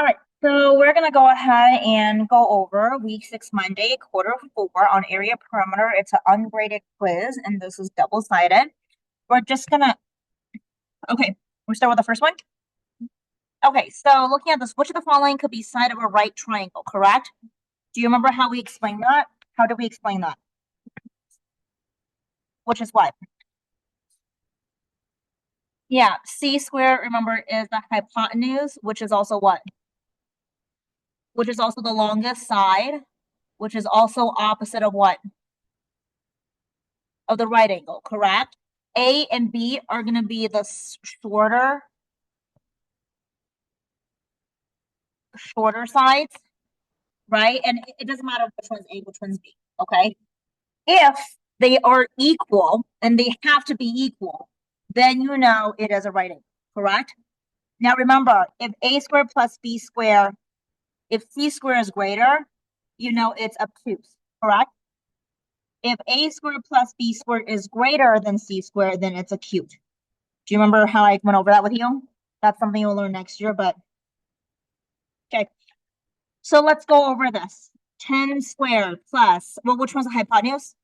All right, so we're gonna go ahead and go over week 6 Monday, quarter 4 on area perimeter. It's an ungraded quiz, and this is double-sided. We're just gonna, okay, we start with the first one. Okay, so looking at this, which of the following could be side of a right triangle, correct? Do you remember how we explained that? How did we explain that? Which is what? Yeah, c squared, remember, is the hypotenuse, which is also what? Which is also the longest side, which is also opposite of what? Of the right angle, correct? A and B are going to be the shorter sides, right? And it doesn't matter which one's A, which one's B, okay? If they are equal, and they have to be equal, then you know it is a right angle, correct? Now remember, if A squared plus B squared, if C squared is greater, you know it's obtuse, correct? If A squared plus B squared is greater than C squared, then it's acute. Do you remember how I went over that with you? That's something you'll learn next year, but okay. So let's go over this. 10 squared plus, well, which one's the hypotenuse?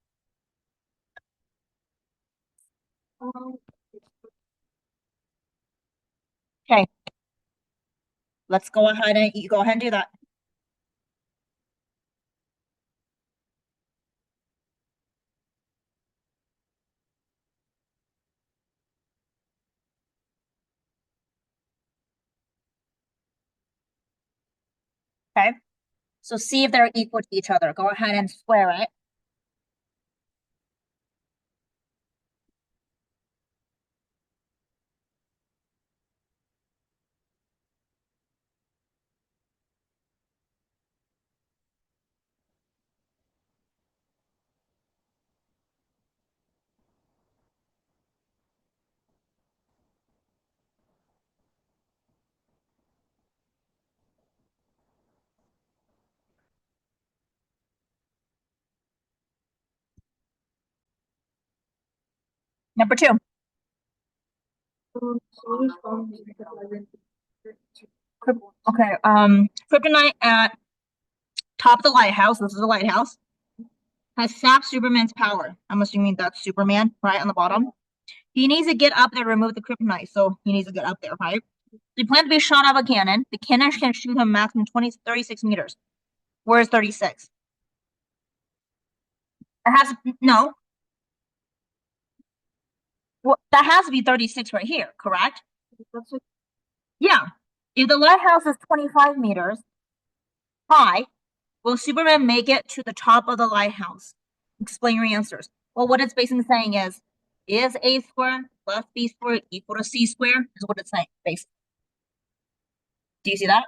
Okay. Let's go ahead and you go ahead and do that. Okay. So see if they're equal to each other. Go ahead and square it. Number 2. Okay. Kryptonite at top of the lighthouse. This is a lighthouse. Has sapped Superman's power. I'm assuming that's Superman, right on the bottom. He needs to get up there to remove the kryptonite, so he needs to get up there, right? They plan to be shot out of a cannon. The cannon can shoot him maximum 36 meters. Where's 36? It has no. Well, that has to be 36 right here, correct? Yeah. If the lighthouse is 25 meters high, will Superman make it to the top of the lighthouse? Explain your answers. Well, what it's basically saying is A squared plus B squared equal to C squared? Is what it's saying, basically. Do you see that?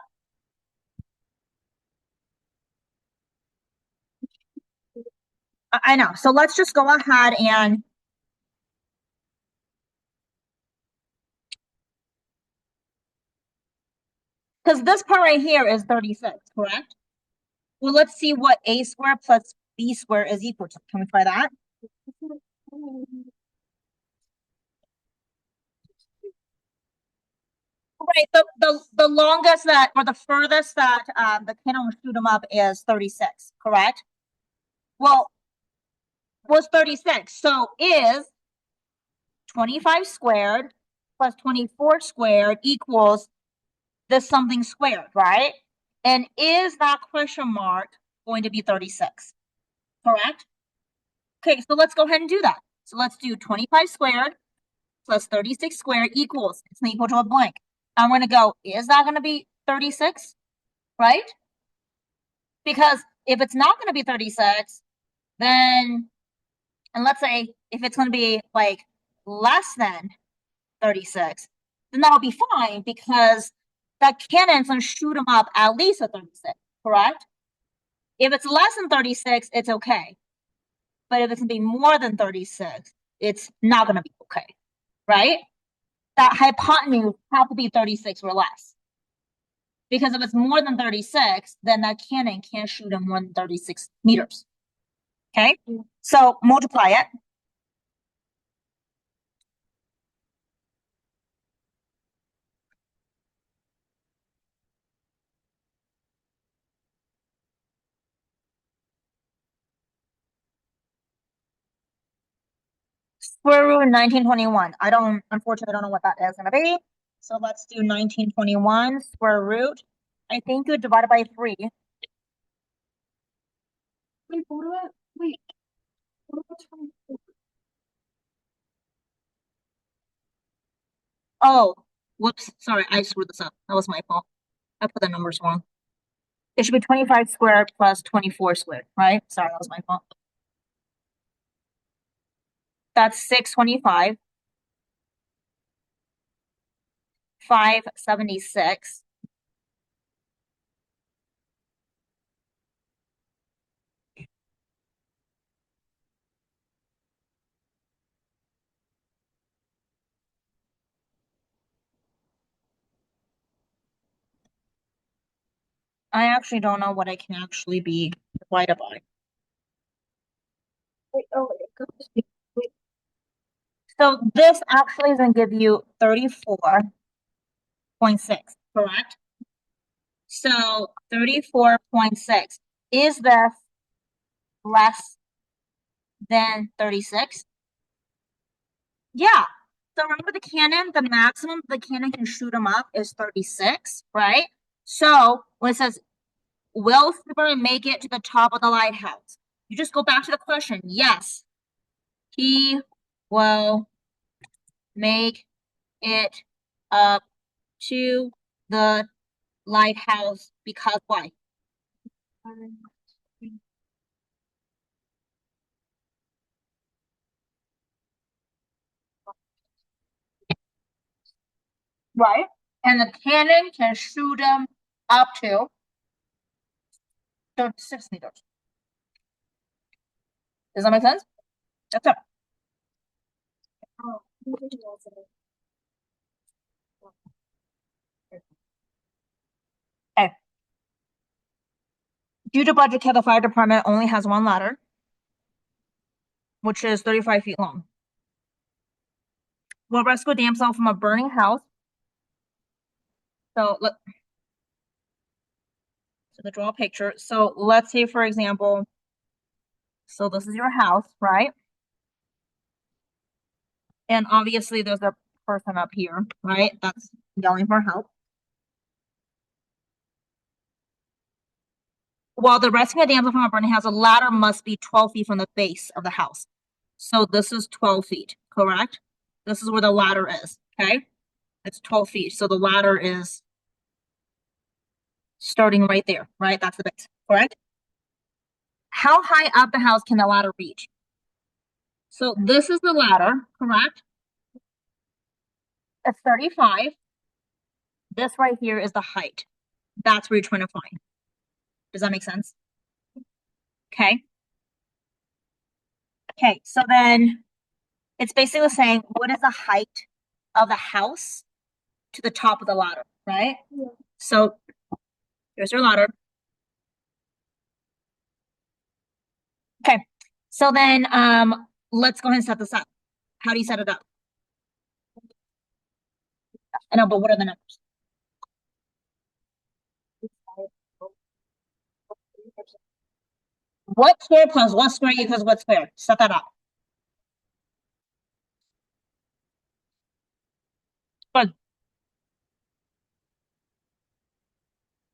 I know. So let's just go ahead and because this part right here is 36, correct? Well, let's see what A squared plus B squared is equal to. Can we try that? Right. The longest that or the furthest that the cannon will shoot them up is 36, correct? Well, was 36. So is 25 squared plus 24 squared equals this something squared, right? And is that question mark going to be 36? Correct? Okay, so let's go ahead and do that. So let's do 25 squared plus 36 squared equals, it's not equal to a blank. I'm going to go, is that going to be 36? Right? Because if it's not going to be 36, then, and let's say if it's going to be like less than 36, then that'll be fine because that cannon's going to shoot them up at least at 36, correct? If it's less than 36, it's okay. But if it's going to be more than 36, it's not going to be okay, right? That hypotenuse has to be 36 or less. Because if it's more than 36, then that cannon can't shoot in more than 36 meters. Okay? So multiply it. Square root of 1921. Unfortunately, I don't know what that is going to be. So let's do 1921 square root. I think you divide it by 3. Wait, what do I, wait, what do I try? Oh, whoops. Sorry, I screwed this up. That was my fault. I put the numbers wrong. It should be 25 squared plus 24 squared, right? Sorry, that was my fault. That's 625. 576. I actually don't know what it can actually be divided by. Wait, oh, it goes. Wait. So this actually is going to give you 34.6, correct? So 34.6. Is this less than 36? Yeah. So remember the cannon, the maximum the cannon can shoot them up is 36, right? So when it says, will Superman make it to the top of the lighthouse? You just go back to the question. Yes, he will make it up to the lighthouse because why? Right? And the cannon can shoot him up to 36 meters. Does that make sense? That's it. Okay. Due to budget cut, the fire department only has one ladder, which is 35 feet long. Will rescue a damsel from a burning house. So to draw a picture. So let's say, for example, so this is your house, right? And obviously there's a person up here, right? That's yelling for help. While the rescuing a damsel from a burning house, a ladder must be 12 feet from the base of the house. So this is 12 feet, correct? This is where the ladder is, okay? It's 12 feet. So the ladder is starting right there, right? That's the base, correct? How high up the house can the ladder reach? So this is the ladder, correct? It's 35. This right here is the height. That's where you're trying to find. Does that make sense? Okay. Okay, so then it's basically saying what is the height of the house to the top of the ladder, right? Yeah. So here's your ladder. Okay, so then let's go ahead and set this up. How do you set it up? I know, but what are the numbers? What square plus what square equals what square? Set that up. But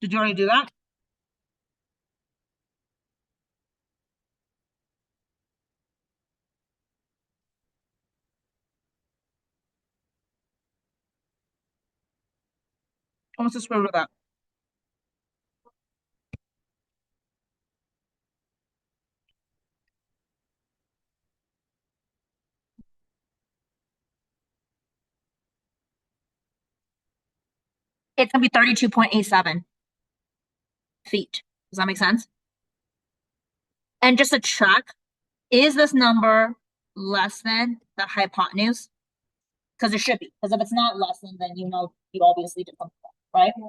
did you already do that? What's the square root of that? It's gonna be 32.87 feet. Does that make sense? And just to check, is this number less than the hypotenuse? Because it should be. Because if it's not less than, then you know you obviously did something wrong, right? Yeah.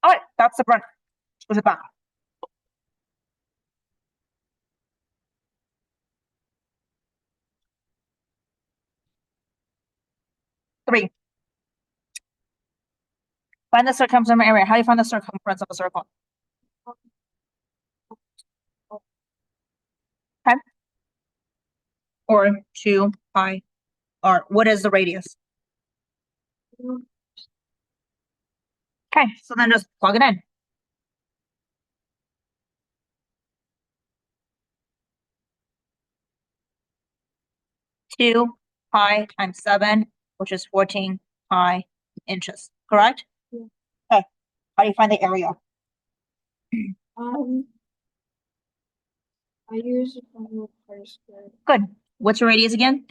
All right, that's the front. Push it back. 3. Find the circumference area. How do you find the circumference of a circle? Okay. Or 2 pi r. What is the radius? Okay, so then just plug it in. Two pi times 7, which is 14 pi inches, correct? Yeah. Okay, how do you find the area? I use the formula pi squared. Good. What's your radius again?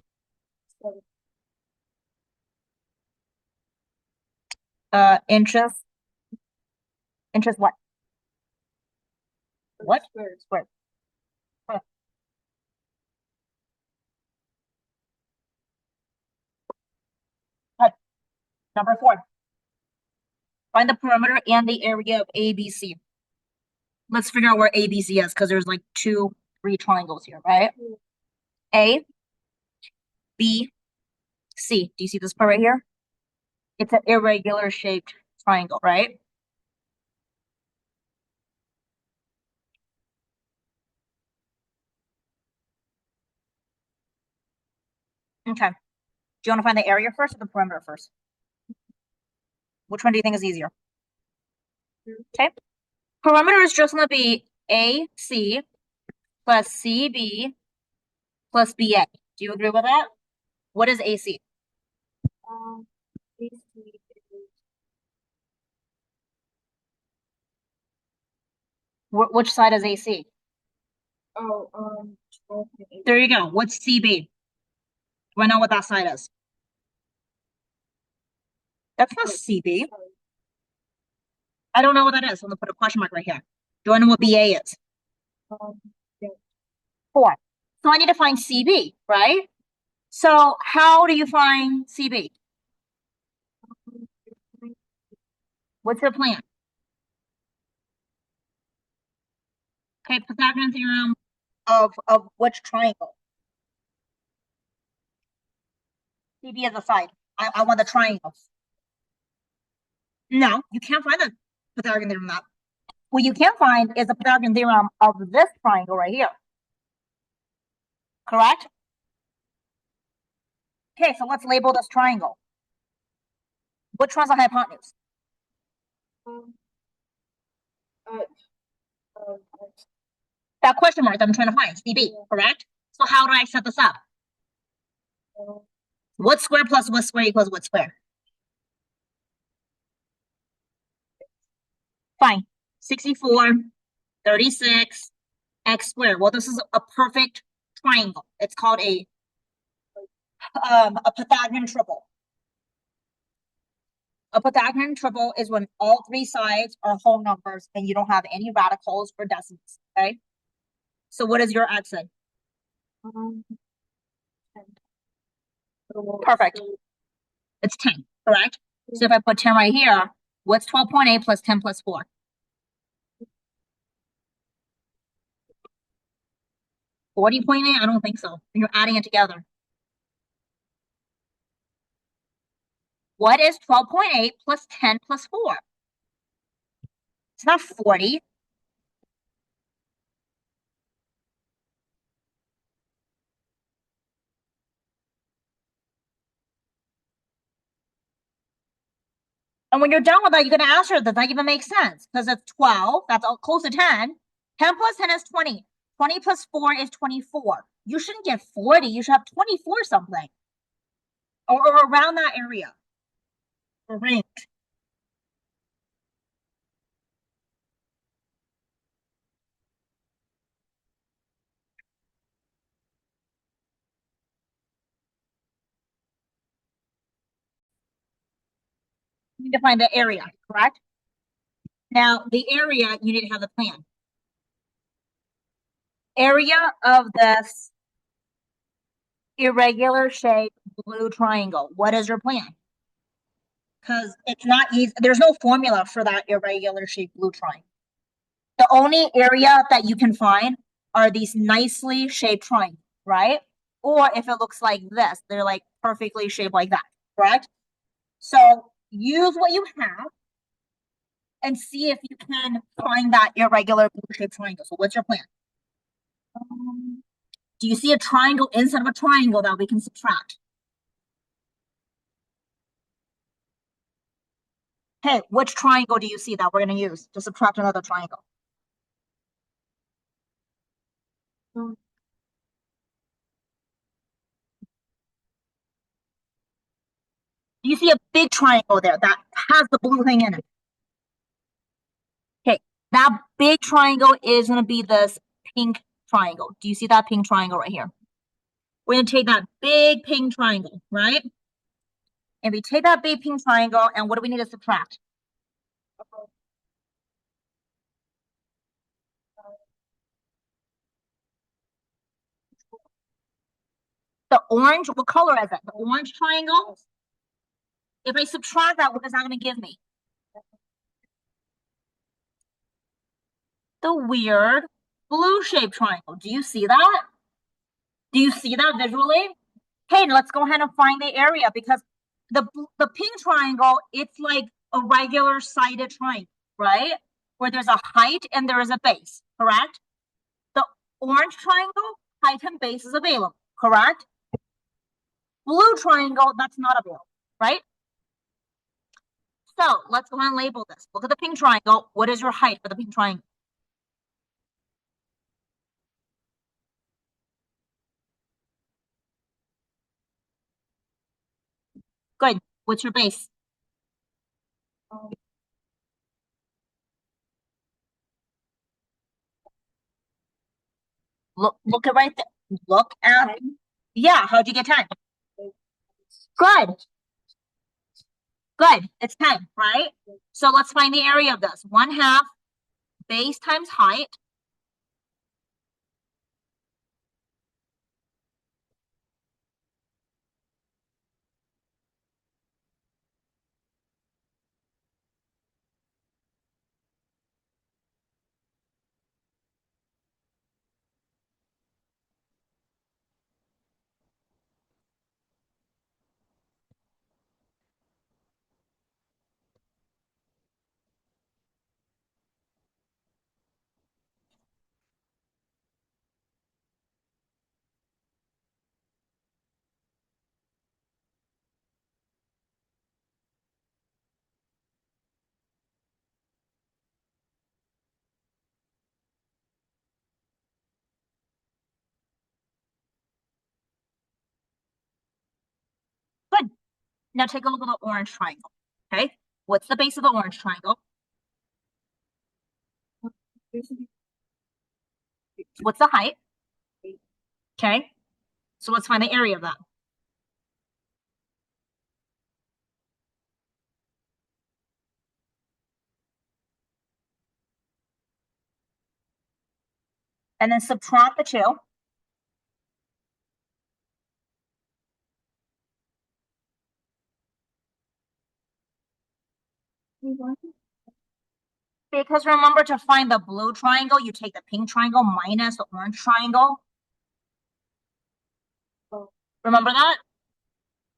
7. Inches. Inches what? What? Squared. Square. Huh. Good. Number 4. Find the perimeter and the area of ABC. Let's figure out where ABC is because there's like 2, 3 triangles here, right? Yeah. A, B, C. Do you see this part right here? It's an irregular shaped triangle, right? Okay. Do you want to find the area first or the perimeter first? Which one do you think is easier? Okay. Perimeter is just going to be AC plus CB plus BA. Do you agree with that? What is AC? AC is Which side is AC? 12.8. There you go. What's CB? Do I know what that side is? That's not CB. I don't know what that is. I'm going to put a question mark right here. Do I know what BA is? Yeah. 4. So I need to find CB, right? So how do you find CB? What's your plan? Okay, Pythagorean theorem of which triangle? CB is the side. I want the triangle. No, you can't find the Pythagorean theorem of that. What you can find is the Pythagorean theorem of this triangle right here. Correct? Okay, so let's label this triangle. Which one's the hypotenuse? That question mark that I'm trying to find, CB, correct? So how do I set this up? What square plus what square equals what square? Fine. 64, 36, x squared. Well, this is a perfect triangle. It's called a Pythagorean triple. A Pythagorean triple is when all 3 sides are whole numbers and you don't have any radicals or decimals, okay? So what is your accent? 10. Perfect. It's 10, correct? So if I put 10 right here, what's 12.8 plus 10 plus 4? 40.8? I don't think so. You're adding it together. What is 12.8 plus 10 plus 4? It's not 40. And when you're done with that, you're going to answer that that even makes sense because it's 12. That's close to 10. 10 plus 10 is 20. 20 plus 4 is 24. You shouldn't get 40. You should have 24 something. Or around that area. Or range. You need to find the area, correct? Now, the area, you need to have the plan. Area of this irregular shaped blue triangle. What is your plan? Because it's not easy. There's no formula for that irregular shaped blue triangle. The only area that you can find are these nicely shaped triangles, right? Or if it looks like this, they're like perfectly shaped like that, correct? So use what you have. and see if you can find that irregular blue-shaped triangle. So what's your plan? Do you see a triangle inside of a triangle that we can subtract? Hey, which triangle do you see that we're going to use to subtract another triangle? Um, Do you see a big triangle there that has the blue thing in it? Okay, that big triangle is going to be this pink triangle. Do you see that pink triangle right here? We're going to take that big pink triangle, right? And we take that big pink triangle, and what do we need to subtract? The orange, what color is it? The orange triangle? If I subtract that, what is that going to give me? The weird blue-shaped triangle. Do you see that? Do you see that visually? Okay, let's go ahead and find the area because the pink triangle, it's like a regular sided triangle, right? Where there's a height and there is a base, correct? The orange triangle, height and base is available, correct? Blue triangle, that's not available, right? So let's go ahead and label this. Look at the pink triangle. What is your height for the pink triangle? Good. What's your base? um, Look at right there. Look at, yeah, how'd you get 10? Good. Good. It's 10, right? So let's find the area of this. 1/2 base times height. Good. Now take a look at the orange triangle. Okay. What's the base of the orange triangle? What's the height? Okay. So let's find the area of that. And then subtract the two. Because remember, to find the blue triangle, you take the pink triangle minus the orange triangle. Remember that?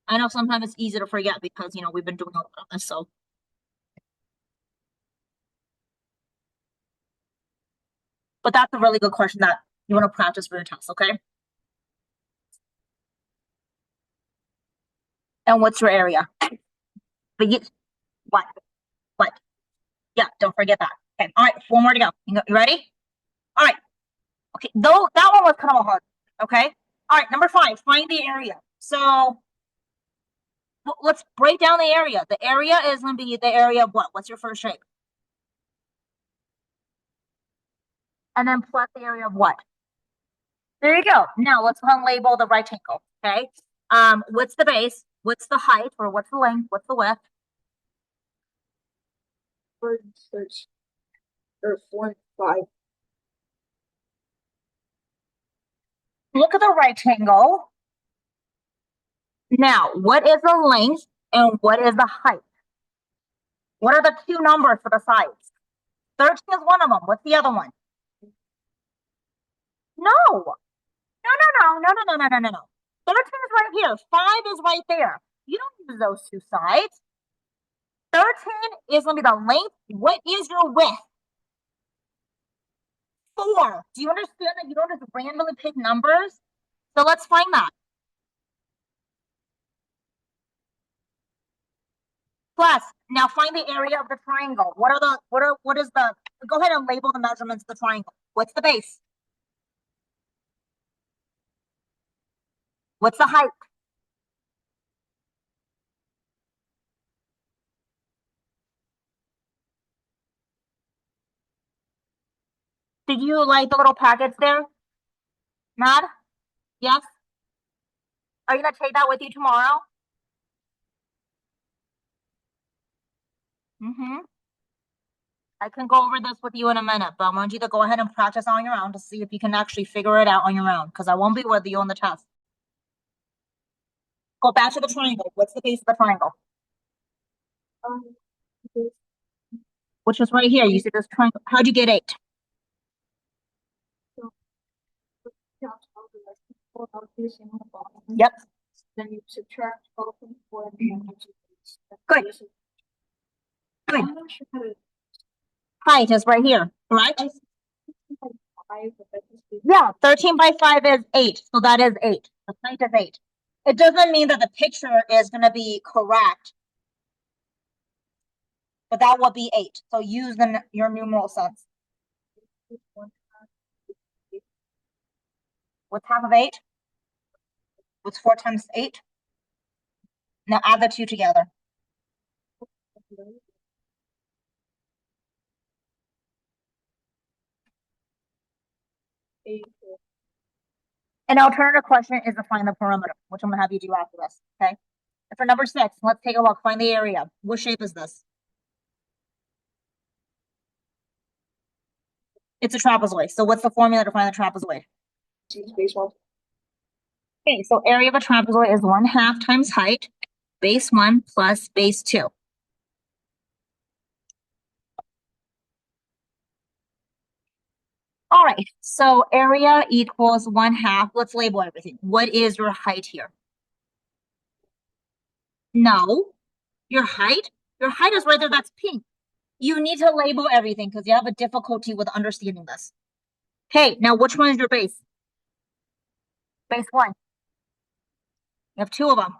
I know sometimes it's easy to forget because, we've been doing a lot of this, so. But that's a really good question that you want to practice for your test, okay? And what's your area? But what? What? Yeah, don't forget that. Okay, all right, 4 more to go. You ready? All right. Okay, though that one was kind of hard. Okay. All right, number 5, find the area. So let's break down the area. The area is going to be the area of what? What's your first shape? And then plus the area of what? There you go. Now let's go ahead and label the rectangle. Okay. What's the base? What's the height, or what's the length? What's the width? 46 or 45. Look at the rectangle. Now, what is the length and what is the height? What are the two numbers for the sides? 13 is one of them. What's the other one? No. No. 13 is right here. 5 is right there. You don't use those two sides. 13 is going to be the length. What is your width? 4. Do you understand that you don't just randomly pick numbers? So let's find that. Plus, now find the area of the triangle. What is the, go ahead and label the measurements of the triangle. What's the base? What's the height? Did you like the little packets there? Matt? Yes? Are you going to take that with you tomorrow? Mm-hmm. I can go over this with you in a minute, but I want you to go ahead and practice on your own to see if you can actually figure it out on your own, because I won't be with you on the test. Go back to the triangle. What's the base of the triangle? Um, this, Which is right here. You see this triangle. How'd you get 8? count all the rest of 4 out this in the bottom. Yep. Then you subtract 12.4 and then you do this. Good. Good. I'm not sure how to. Height is right here, correct? I see 5, but that is the. Yeah, 13 by 5 is 8. So that is 8. The height is 8. It doesn't mean that the picture is going to be correct, but that would be 8. So use your numeral sense. What's half of 8? What's 4 times 8? Now add the 2 together. An alternative question is to find the perimeter, which I'm going to have you do after this, okay? And for number 6, let's take a look. Find the area. What shape is this? It's a trapezoid. So what's the formula to find the trapezoid? Base 1. Okay, so area of a trapezoid is 1/2 times height, base 1 plus base 2. All right, so area equals 1/2. Let's label everything. What is your height here? No, your height? Your height is right there, that's pink. You need to label everything because you have a difficulty with understanding this. Okay, now which one is your base? Base 1. You have 2 of them.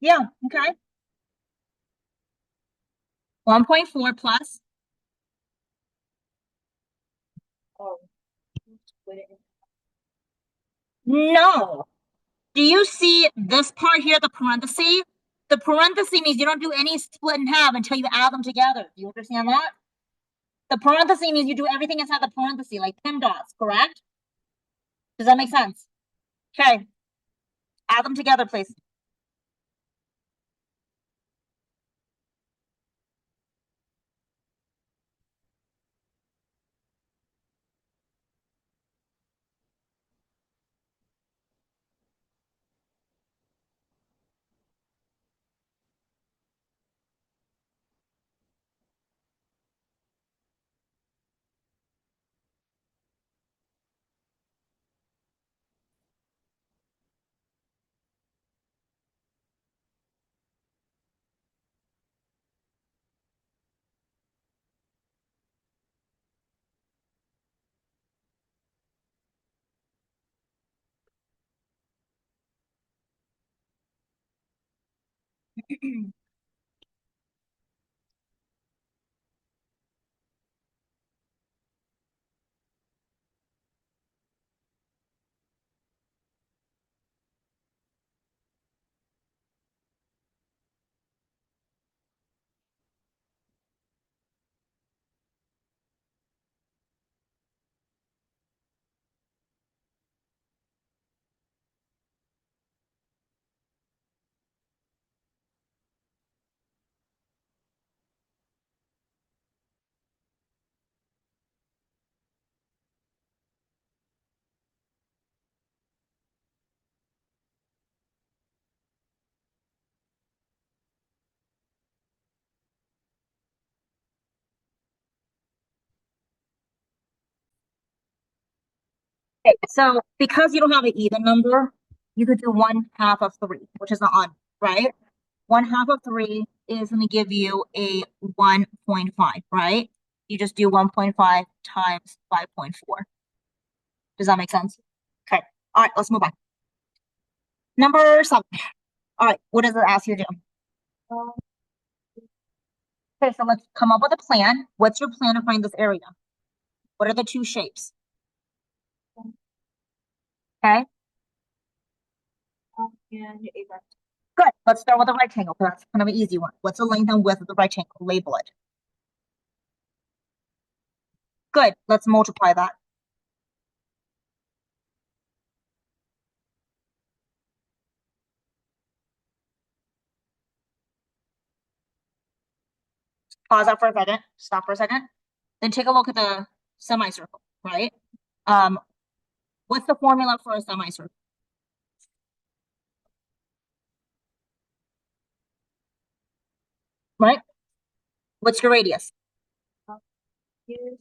Yeah, okay. 1.4 plus. No. Do you see this part here, the parenthesis? The parenthesis means you don't do any split in half until you add them together. Do you understand that? The parenthesis means you do everything inside the parenthesis, like pin dots, correct? Does that make sense? Okay. Add them together, please. Okay, so because you don't have an even number, You could do 1/2 of 3, which is not on, right? 1/2 of 3 is going to give you a 1.5, right? You just do 1.5 times 5.4. Does that make sense? Okay. All right, let's move on. Number 7. All right, what does it ask you to do? Okay, so let's come up with a plan. What's your plan to find this area? What are the two shapes? Okay, And a rectangle. good. Let's start with a rectangle, because that's kind of an easy one. What's the length and width of the rectangle? Label it. Good. Let's multiply that. Pause that for a second. Stop for a second. Then take a look at the semicircle, right? What's the formula for a semicircle? Right? What's your radius? Here's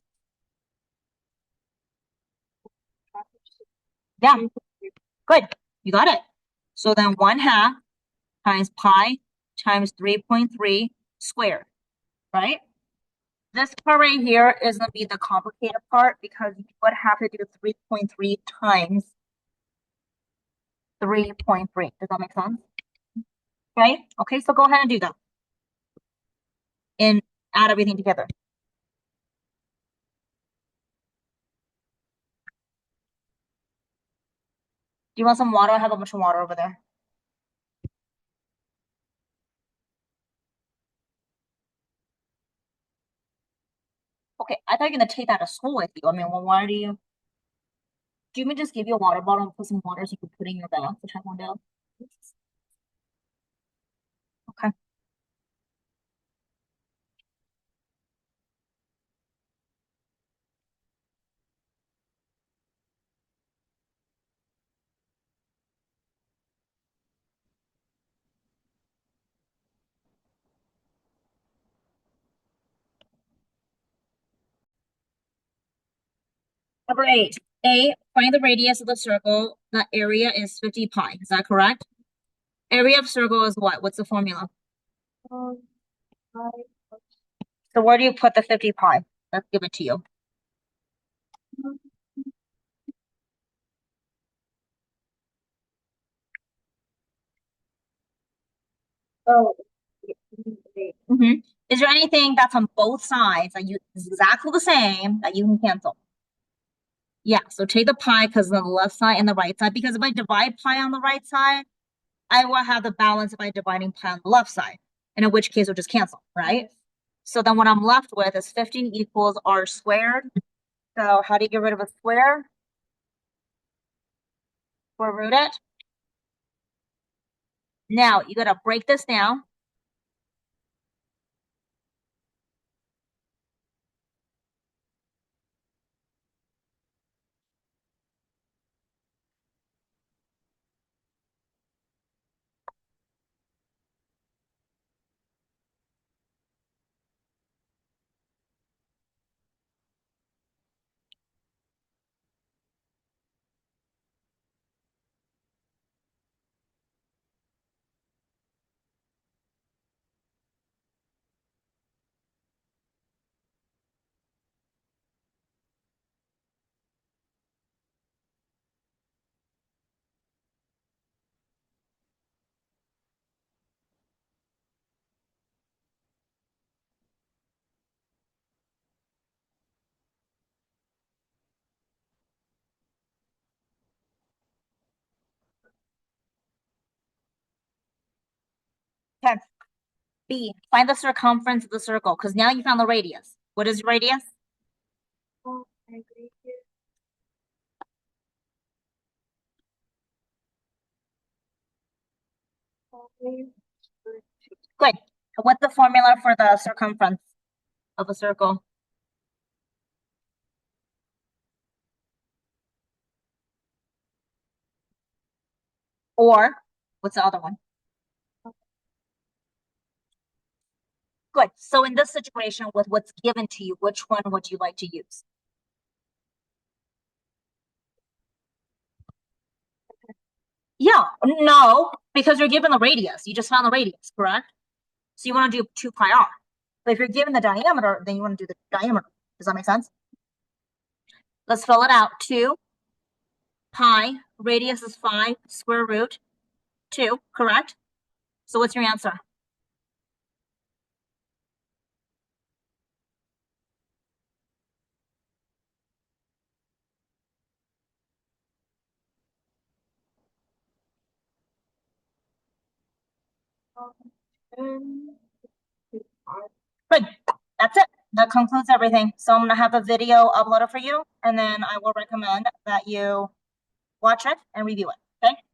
Yeah, good. You got it. So then 1/2 times pi times 3.3 squared, right? This part right here is going to be the complicated part because you would have to do 3.3 times 3.3. Does that make sense? Right? Okay, so go ahead and do that. And add everything together. Do you want some water? I have a bunch of water over there. Okay, I thought you were gonna take that to school with you. I mean, well, why do you want me to just give you a water bottle and put some water so you can put it in your bag to check one down? Okay. Number 8. A, find the radius of the circle. The area is 50 pi. Is that correct? Area of circle is what? What's the formula? pi. So where do you put the 50 pi? Let's give it to you. Oh, Mm-hmm. Is there anything that's on both sides that is exactly the same that you can cancel? Yeah, so take the pi because the left side and the right side. Because if I divide pi on the right side, I will have the balance by dividing pi on the left side. And in which case it'll just cancel, right? So then what I'm left with is 15 equals r squared. So how do you get rid of a square? Square root it. Now you gotta break this down. Okay. B, find the circumference of the circle because now you found the radius. What is radius? I agree here. Good. What's the formula for the circumference of a circle? Or what's the other one? Good. So in this situation, with what's given to you, which one would you like to use? Yeah, no, because you're given the radius. You just found the radius, correct? So you want to do 2 pi r. But if you're given the diameter, then you want to do the diameter. Does that make sense? Let's fill it out. 2 pi, radius is 5, square root 2, correct? So what's your answer? Good. That's it. That concludes everything. So I'm gonna have a video uploaded for you, and then I will recommend that you watch it and review it. Okay?